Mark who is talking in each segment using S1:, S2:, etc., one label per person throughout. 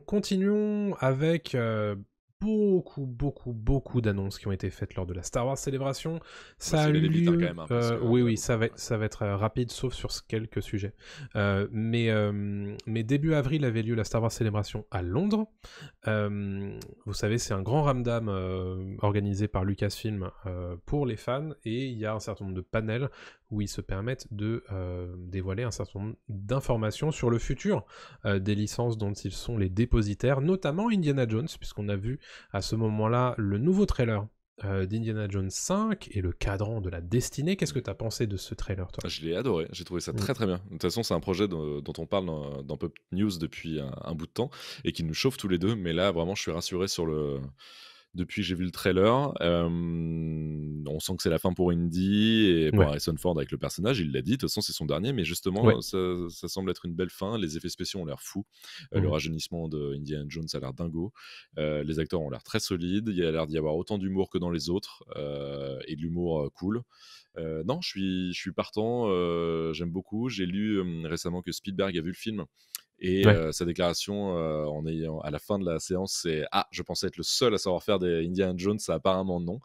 S1: Continuons avec beaucoup d'annonces qui ont été faites lors de la Star Wars Célébration.
S2: On va
S1: Ça a
S2: essayer
S1: eu
S2: d'aller vite quand
S1: lieu.
S2: même, parce qu'il
S1: Oui,
S2: y en a
S1: oui,
S2: beaucoup. Ouais.
S1: ça va être rapide, sauf sur quelques sujets. Mais début avril avait lieu la Star Wars Célébration à Londres. Vous savez, c'est un grand ramdam organisé par Lucasfilm pour les fans, et il y a un certain nombre de panels où ils se permettent de dévoiler un certain nombre d'informations sur le futur des licences dont ils sont les dépositaires, notamment Indiana Jones, puisqu'on a vu à ce moment-là le nouveau trailer d'Indiana Jones 5 et le cadran de la destinée. Qu'est-ce que tu as pensé de ce trailer, toi?
S2: Je l'ai adoré, j'ai trouvé ça
S1: Mm.
S2: très très bien. De toute façon, c'est un projet dont on parle dans Pop News depuis un bout de temps et qui nous chauffe tous les deux. Mais là, vraiment, je suis rassuré depuis que j'ai vu le trailer. On sent que c'est la fin pour Indy et bon,
S1: Ouais,
S2: Harrison Ford avec le personnage, il l'a dit. De toute façon, c'est son dernier, mais
S1: ouais.
S2: justement, ça semble être une belle fin. Les effets spéciaux ont l'air fous. Le
S1: Mhm.
S2: rajeunissement de Indiana Jones a l'air dingo. Les acteurs ont l'air très solides. Il y a l'air d'y avoir autant d'humour que dans les autres et de l'humour cool. Non, je suis partant, j'aime beaucoup. J'ai lu récemment que Spielberg a vu le film et
S1: Ouais.
S2: sa déclaration à la fin de la séance, c'est ah, je pensais être le seul à savoir faire des Indiana Jones, apparemment non.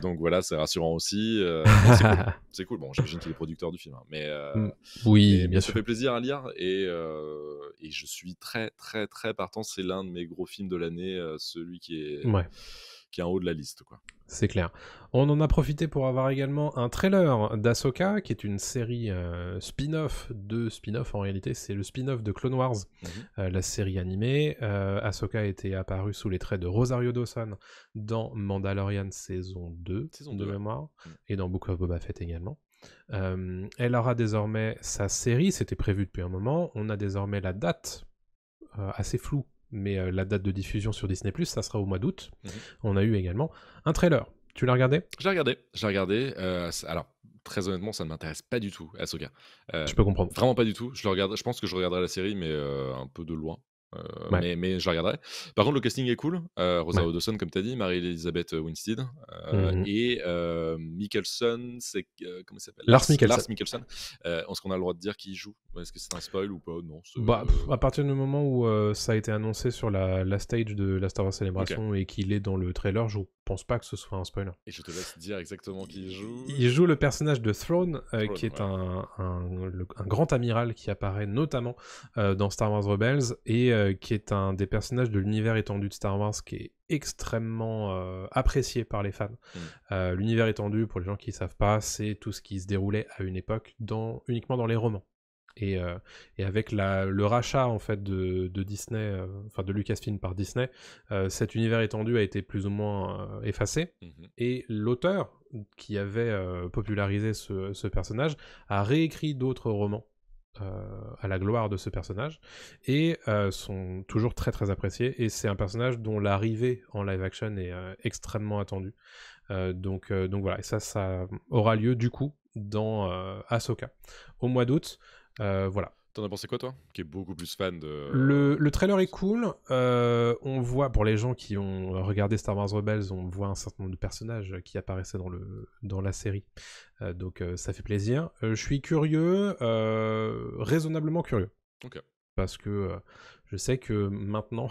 S2: Donc voilà, c'est rassurant aussi. Non, c'est cool. C'est cool. Bon, j'imagine qu'il est producteur du film, hein,
S1: Mm. Oui,
S2: mais
S1: bien
S2: ça
S1: sûr.
S2: fait plaisir à lire et je suis très, très, très partant. C'est l'un de mes gros films de l'année, celui
S1: Ouais.
S2: qui est en haut de la liste, quoi.
S1: C'est clair. On en a profité pour avoir également un trailer d'Ahsoka, qui est une série spin-off de spin-off. En réalité, c'est le spin-off de Clone Wars,
S2: Mhm.
S1: la série animée. Ahsoka était apparue sous les traits de Rosario Dawson dans Mandalorian saison 2
S2: Saison
S1: de
S2: 2, ouais.
S1: mémoire,
S2: Mm.
S1: et dans Book of Boba Fett également. Elle aura désormais sa série, c'était prévu depuis un moment. On a désormais la date assez floue, mais la date de diffusion sur Disney+, ça sera au mois d'août.
S2: Mhm.
S1: On a eu également un trailer. Tu l'as regardé?
S2: J'ai regardé. Alors, très honnêtement, ça ne m'intéresse pas du tout, Ahsoka.
S1: Je peux comprendre.
S2: Vraiment pas du tout. Je pense que je regarderai la série, mais un peu de loin.
S1: Ouais,
S2: Mais je la regarderai. Par contre, le casting est cool.
S1: ouais.
S2: Rosario Dawson, comme tu as dit, Marie-Elizabeth Winstead,
S1: Mhm.
S2: et Mikkelsen, comment il s'appelle?
S1: Lars
S2: Lars
S1: Mikkelsen.
S2: Mikkelsen. Est-ce qu'on a le droit de dire qui il joue? Est-ce que c'est un spoil ou pas? Non,
S1: Bah, à partir du moment où ça a été annoncé sur la stage de la Star Wars
S2: OK.
S1: Celebration et qu'il est dans le trailer, je pense pas que ce soit un spoiler.
S2: Et je te laisse dire exactement qui il joue.
S1: Il joue le personnage de Throne, qui
S2: Throne,
S1: est
S2: ouais.
S1: un grand amiral qui apparaît notamment dans Star Wars Rebels, et qui est un des personnages de l'univers étendu de Star Wars qui est extrêmement apprécié par les fans.
S2: Mmh.
S1: L'univers étendu, pour les gens qui ne savent pas, c'est tout ce qui se déroulait à une époque uniquement dans les romans. Et, et avec le rachat en fait de Disney, enfin de Lucasfilm par Disney, cet univers étendu a été plus ou moins effacé.
S2: Mmh.
S1: Et l'auteur qui avait popularisé ce personnage a réécrit d'autres romans à la gloire de ce personnage, et sont toujours très très appréciés. Et c'est un personnage dont l'arrivée en live action est extrêmement attendue. Donc voilà, et ça aura lieu du coup dans Ahsoka au mois d'août. Voilà.
S2: Tu as pensé quoi, toi? Qui est beaucoup plus fan de
S1: Le trailer est
S2: Star Wars.
S1: cool. On voit, pour les gens qui ont regardé Star Wars Rebels, on voit un certain nombre de personnages qui apparaissaient dans la série. Donc ça fait plaisir. Je suis curieux, raisonnablement curieux.
S2: OK.
S1: Parce que je sais que maintenant,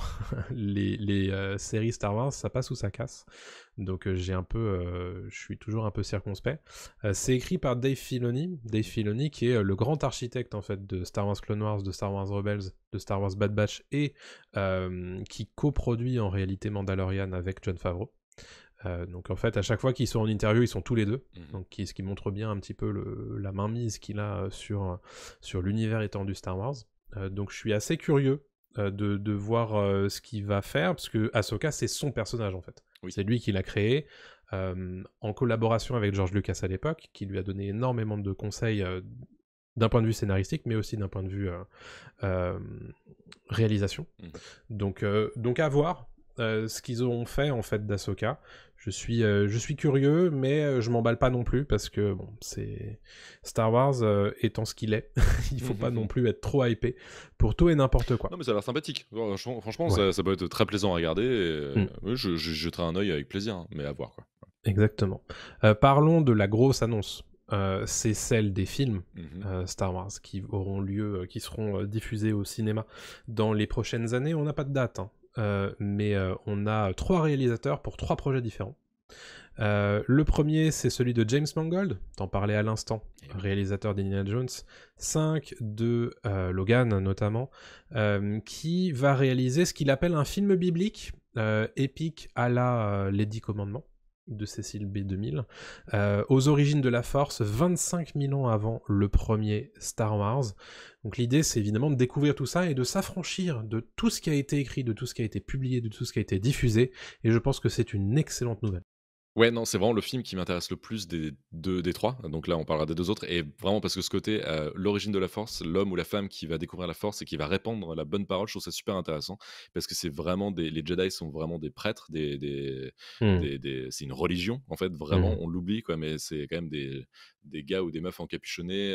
S1: les séries Star Wars, ça passe ou ça casse. Donc je suis toujours un peu circonspect. C'est écrit par Dave Filoni qui est le grand architecte en fait de Star Wars Clone Wars, de Star Wars Rebels, de Star Wars Bad Batch, et qui coproduit en réalité Mandalorian avec Jon Favreau. Donc en fait, à chaque fois qu'ils sont en interview, ils sont tous les deux.
S2: Mmh.
S1: Donc ce qui montre bien un petit peu la mainmise qu'il a sur l'univers étendu Star Wars. Donc je suis assez curieux de voir ce qu'il va faire, parce que Ahsoka, c'est son personnage en fait.
S2: Oui.
S1: C'est lui qui l'a créé, en collaboration avec George Lucas à l'époque, qui lui a donné énormément de conseils d'un point de vue scénaristique, mais aussi d'un point de vue euh, réalisation.
S2: Mmh.
S1: Donc à voir ce qu'ils ont fait en fait d'Ahsoka. Je suis curieux, mais je m'emballe pas non plus, parce que bon, c'est Star Wars étant ce qu'il est. Il faut pas non plus être trop hypé pour tout et n'importe quoi.
S2: Non, mais ça a l'air sympathique. Franchement,
S1: Ouais.
S2: ça peut être très plaisant à regarder.
S1: Mm.
S2: Oui, je jetterai un œil avec plaisir, hein, mais à voir, quoi.
S1: Exactement. Parlons de la grosse annonce c'est celle des films
S2: Mhm.
S1: Star Wars qui auront lieu, qui seront diffusés au cinéma dans les prochaines années. On n'a pas de date, hein. Mais on a 3 réalisateurs pour 3 projets différents. Le premier, c'est celui de James Mangold, t'en parlais à l'instant,
S2: Eh oui.
S1: réalisateur d'Indiana Jones 5, de Logan notamment, qui va réaliser ce qu'il appelle un film biblique, épique à la Les 10 Commandements, de Cécile B. 2000, aux origines de la Force, 25 000 ans avant le premier Star Wars. Donc l'idée, c'est évidemment de découvrir tout ça et de s'affranchir de tout ce qui a été écrit, de tout ce qui a été publié, de tout ce qui a été diffusé, et je pense que c'est une excellente nouvelle.
S2: Ouais, non, c'est vraiment le film qui m'intéresse le plus des 3. Donc là, on parlera des 2 autres et vraiment parce que ce côté, l'origine de la force, l'homme ou la femme qui va découvrir la force et qui va répandre la bonne parole, je trouve ça super intéressant parce que c'est vraiment les Jedi sont vraiment des prêtres,
S1: Hmm.
S2: c'est une religion, en fait, vraiment,
S1: Mhm.
S2: on l'oublie, quoi, mais c'est quand même des gars ou des meufs encapuchonnés,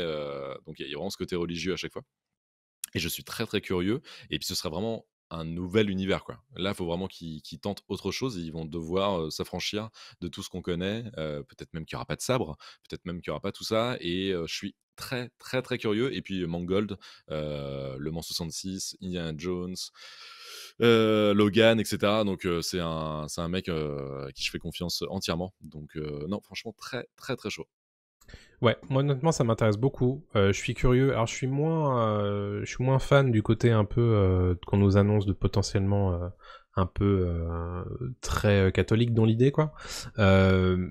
S2: donc il y a vraiment ce côté religieux à chaque fois. Et je suis très, très curieux et puis ce sera vraiment un nouvel univers, quoi. Là, il faut vraiment qu'ils tentent autre chose et ils vont devoir, s'affranchir de tout ce qu'on connaît, peut-être même qu'il y aura pas de sabre, peut-être même qu'il y aura pas tout ça et je suis très, très, très curieux et puis Mangold, Le Mans 66, Indiana Jones, Logan et cetera donc c'est un mec, à qui je fais confiance entièrement donc non, franchement très, très, très chaud.
S1: Ouais, moi honnêtement ça m'intéresse beaucoup. Je suis curieux. Alors je suis moins fan du côté un peu qu'on nous annonce de potentiellement un peu très catholique dans l'idée quoi. Euh,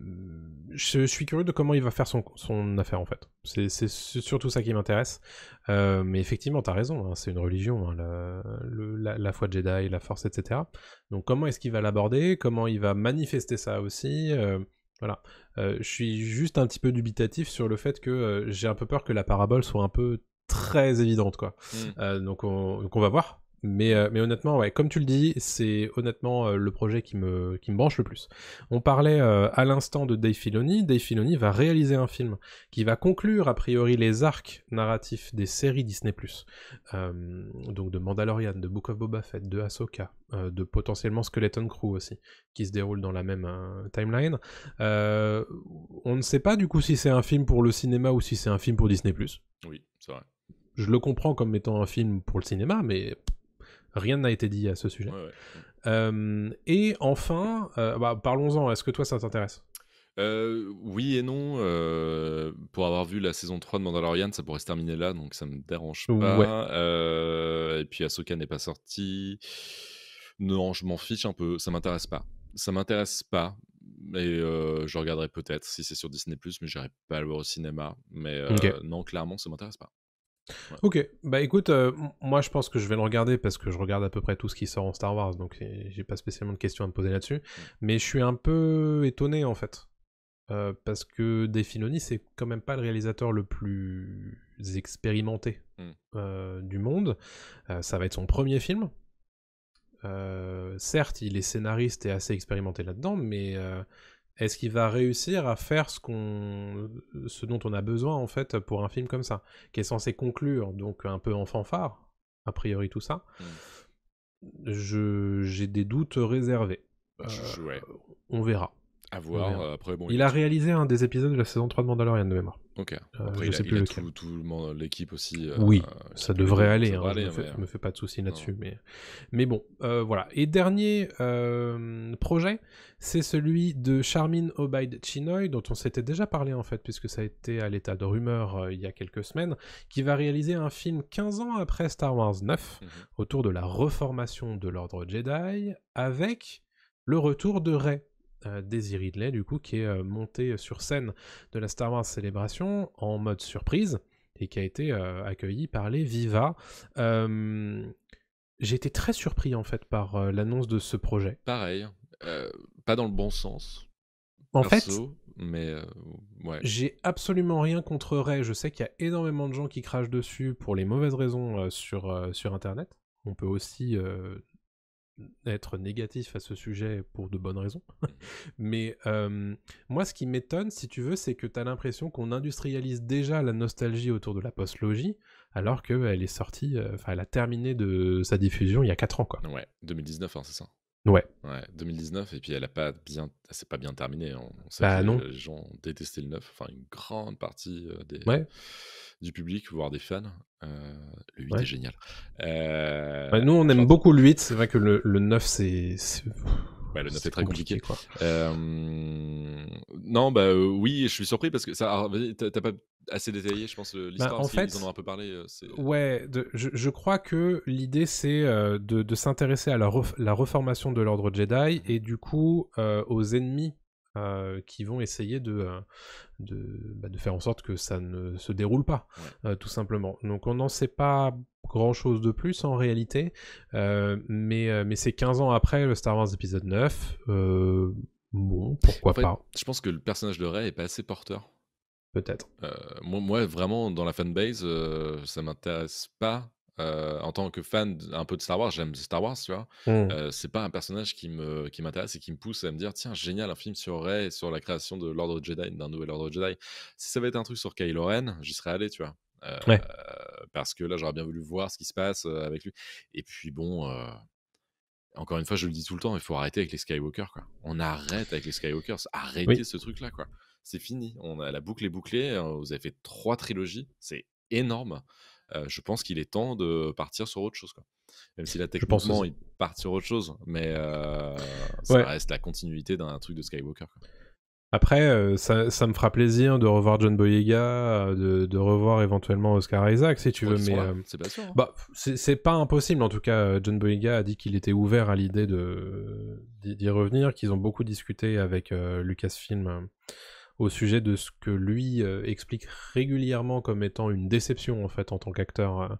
S1: je suis curieux de comment il va faire son affaire en fait. C'est surtout ça qui m'intéresse. Mais effectivement t'as raison, hein, c'est une religion, hein, la foi Jedi, la Force, etc. Donc comment est-ce qu'il va l'aborder? Comment il va manifester ça aussi? Voilà. Je suis juste un petit peu dubitatif sur le fait que j'ai un peu peur que la parabole soit un peu très évidente, quoi.
S2: Mmh.
S1: Donc on va voir. Mais honnêtement, ouais, comme tu le dis, c'est honnêtement le projet qui me branche le plus. On parlait à l'instant de Dave Filoni. Dave Filoni va réaliser un film qui va conclure a priori les arcs narratifs des séries Disney+. Donc de Mandalorian, de Book of Boba Fett, de Ahsoka, de potentiellement Skeleton Crew aussi, qui se déroule dans la même timeline. Euh, on ne sait pas du coup si c'est un film pour le cinéma ou si c'est un film pour Disney+.
S2: Oui, c'est vrai.
S1: Je le comprends comme étant un film pour le cinéma, mais rien n'a été dit à ce sujet.
S2: Ouais, ouais. Mmh.
S1: Et enfin, parlons-en, est-ce que toi ça t'intéresse?
S2: Oui et non, pour avoir vu la saison 3 de Mandalorian, ça pourrait se terminer là, donc ça me dérange
S1: Ouais.
S2: pas, et puis Ahsoka n'est pas sortie. Non, je m'en fiche un peu, ça m'intéresse pas. Ça m'intéresse pas, mais je regarderai peut-être si c'est sur Disney+, mais j'irai pas le voir au cinéma, mais
S1: Ok.
S2: non, clairement, ça m'intéresse pas. Ouais.
S1: Ok, bah écoute, moi je pense que je vais le regarder parce que je regarde à peu près tout ce qui sort en Star Wars, donc j'ai pas spécialement de questions à me poser là-dessus.
S2: Mmh.
S1: Mais je suis un peu étonné en fait. Parce que Dave Filoni, c'est quand même pas le réalisateur le plus expérimenté
S2: Mmh.
S1: du monde. Ça va être son premier film. Certes, il est scénariste et assez expérimenté là-dedans, mais est-ce qu'il va réussir à faire ce dont on a besoin en fait pour un film comme ça, qui est censé conclure donc un peu en fanfare, a priori tout ça.
S2: Mmh.
S1: J'ai des doutes réservés.
S2: Ouais,
S1: On verra.
S2: à
S1: On
S2: voir,
S1: verra.
S2: après bon, il
S1: Il
S2: a
S1: a
S2: tout.
S1: réalisé un des épisodes de la saison 3 de Mandalorian de mémoire.
S2: OK. Après
S1: Je sais
S2: il
S1: plus
S2: a
S1: lequel.
S2: tout le monde l'équipe aussi,
S1: Oui,
S2: qui
S1: ça
S2: peut
S1: devrait
S2: l'aider, donc
S1: aller,
S2: ça
S1: hein,
S2: devrait aller, mais
S1: je me fais pas de soucis
S2: non, non.
S1: là-dessus, mais bon, voilà. Et dernier projet, c'est celui de Charmin Obaid Chinoy, dont on s'était déjà parlé en fait, puisque ça a été à l'état de rumeur il y a quelques semaines, qui va réaliser un film 15 ans après Star Wars 9,
S2: Mmh.
S1: autour de la reformation de l'ordre Jedi, avec le retour de Rey. Daisy Ridley, du coup, qui est montée sur scène de la Star Wars Célébration en mode surprise et qui a été accueilli par les Viva. J'ai été très surpris en fait par l'annonce de ce projet.
S2: Pareil, pas dans le bon sens,
S1: En fait,
S2: perso, mais ouais.
S1: j'ai absolument rien contre Rey. Je sais qu'il y a énormément de gens qui crachent dessus pour les mauvaises raisons sur Internet. On peut aussi être négatif à ce sujet pour de bonnes raisons.
S2: Mmh.
S1: Mais moi, ce qui m'étonne, si tu veux, c'est que tu as l'impression qu'on industrialise déjà la nostalgie autour de la post-logie, alors qu'elle est sortie, elle a terminé de sa diffusion il y a 4 ans, quoi.
S2: Ouais, 2019, hein, c'est ça?
S1: Ouais.
S2: Ouais, 2019, et puis elle s'est pas bien terminée. On sait que
S1: Bah non.
S2: les gens détestaient le 9, enfin une grande partie
S1: Ouais.
S2: du public, voire des fans. Le 8 est
S1: Ouais.
S2: génial.
S1: Ouais, nous, on aime
S2: J'entends.
S1: beaucoup le 8. C'est vrai que le 9,
S2: Ouais, le 9 est
S1: c'est
S2: très
S1: compliqué,
S2: compliqué.
S1: quoi.
S2: Non, bah oui, je suis surpris parce que ça. Alors, vas-y, t'as pas assez détaillé, je pense,
S1: Bah,
S2: l'histoire,
S1: en
S2: parce qu'ils en ont
S1: fait,
S2: un peu parlé.
S1: ouais, je crois que l'idée, c'est de s'intéresser à la reformation de l'ordre Jedi et du coup aux ennemis qui vont essayer de faire en sorte que ça ne se déroule pas,
S2: Ouais.
S1: tout simplement. Donc on n'en sait pas grand-chose de plus en réalité, mais c'est 15 ans après le Star Wars épisode 9. Bon,
S2: En
S1: pourquoi
S2: fait,
S1: pas,
S2: je pense que le personnage de Rey est pas assez porteur.
S1: peut-être.
S2: Moi, vraiment, dans la fanbase, ça m'intéresse pas. En tant que fan un peu de Star Wars, j'aime Star Wars, tu vois.
S1: Hmm.
S2: C'est pas un personnage qui m'intéresse et qui me pousse à me dire: «Tiens, génial, un film sur Rey et sur la création de l'ordre Jedi, d'un nouvel ordre Jedi». Si ça va être un truc sur Kylo Ren, j'y serais allé, tu vois?
S1: Ouais.
S2: Parce que là, j'aurais bien voulu voir ce qui se passe, avec lui, et puis bon, encore une fois, je le dis tout le temps, il faut arrêter avec les Skywalker, quoi. On arrête avec les Skywalkers. Arrêtez
S1: Oui.
S2: ce truc-là, quoi. C'est fini. La boucle est bouclée. Vous avez fait 3 trilogies. C'est énorme. Je pense qu'il est temps de partir sur autre chose, quoi. Même si là,
S1: Je pense
S2: techniquement,
S1: aussi.
S2: ils partent sur autre chose, mais ça
S1: Ouais.
S2: reste la continuité d'un truc de Skywalker, quoi.
S1: Après, ça me fera plaisir de revoir John Boyega, de revoir éventuellement Oscar Isaac si
S2: Je
S1: tu
S2: crois
S1: veux,
S2: qu'ils sont
S1: mais
S2: là, c'est pas sûr, hein.
S1: bah c'est pas impossible en tout cas. John Boyega a dit qu'il était ouvert à l'idée d'y revenir, qu'ils ont beaucoup discuté avec Lucasfilm au sujet de ce que lui explique régulièrement comme étant une déception en fait en tant qu'acteur,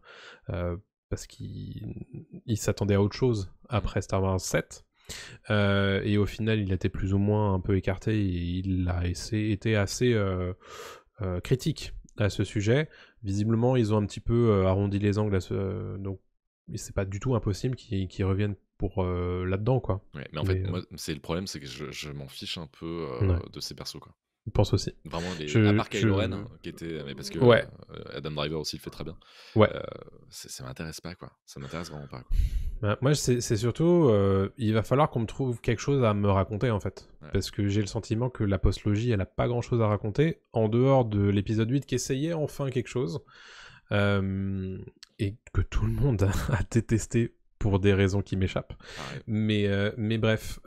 S1: parce qu'il s'attendait à autre chose
S2: Mmh.
S1: après Star Wars 7. Et au final, il a été plus ou moins un peu écarté et il a été assez critique à ce sujet. Visiblement, ils ont un petit peu arrondi les angles donc c'est pas du tout impossible qu'ils reviennent pour là-dedans, quoi.
S2: Ouais, mais en fait,
S1: Mais
S2: moi, c'est le problème, c'est que je m'en fiche un peu,
S1: ouais,
S2: de ces persos, quoi.
S1: je pense aussi.
S2: Vraiment, à
S1: Je,
S2: part Kylo Ren,
S1: je...
S2: hein, qui était, mais parce que
S1: Ouais,
S2: Adam Driver aussi le fait très bien.
S1: ouais.
S2: Ça m'intéresse pas, quoi. Ça m'intéresse vraiment pas, quoi.
S1: Bah, moi, c'est surtout, il va falloir qu'on me trouve quelque chose à me raconter, en fait.
S2: Ouais.
S1: Parce que j'ai le sentiment que la postlogie, elle a pas grand-chose à raconter, en dehors de l'épisode 8 qui essayait enfin quelque chose, et que tout le monde a détesté pour des raisons qui m'échappent.
S2: Pareil.
S1: Mais bref,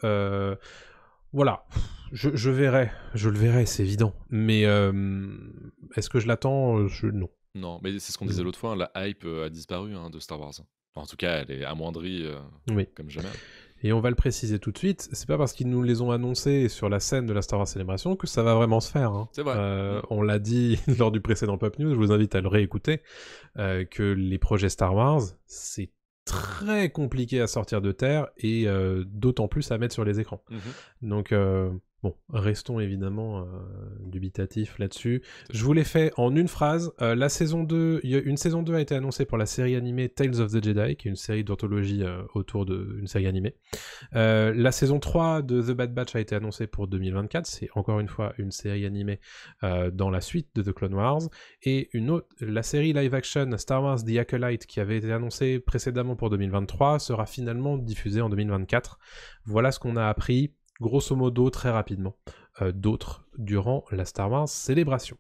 S1: voilà. Je verrai, je le verrai, c'est évident. Mais est-ce que je l'attends? Non.
S2: Non, mais c'est ce qu'on disait
S1: Non.
S2: l'autre fois, la hype a disparu, hein, de Star Wars. En tout cas, elle est amoindrie,
S1: Oui.
S2: comme jamais.
S1: Et on va le préciser tout de suite, c'est pas parce qu'ils nous les ont annoncés sur la scène de la Star Wars Celebration que ça va vraiment se faire, hein.
S2: C'est vrai.
S1: On l'a dit lors du précédent Pop News, je vous invite à le réécouter, que les projets Star Wars, c'est très compliqué à sortir de terre et d'autant plus à mettre sur les écrans. Donc bon, restons évidemment dubitatifs là-dessus. Je vous l'ai fait en une phrase. La saison 2, une saison 2 a été annoncée pour la série animée Tales of the Jedi, qui est une série d'anthologie autour d'une série animée. La saison 3 de The Bad Batch a été annoncée pour 2024. C'est encore une fois une série animée dans la suite de The Clone Wars. Et la série live-action Star Wars The Acolyte, qui avait été annoncée précédemment pour 2023, sera finalement diffusée en 2024. Voilà ce qu'on a appris grosso modo très rapidement d'autres durant la Star Wars Célébration.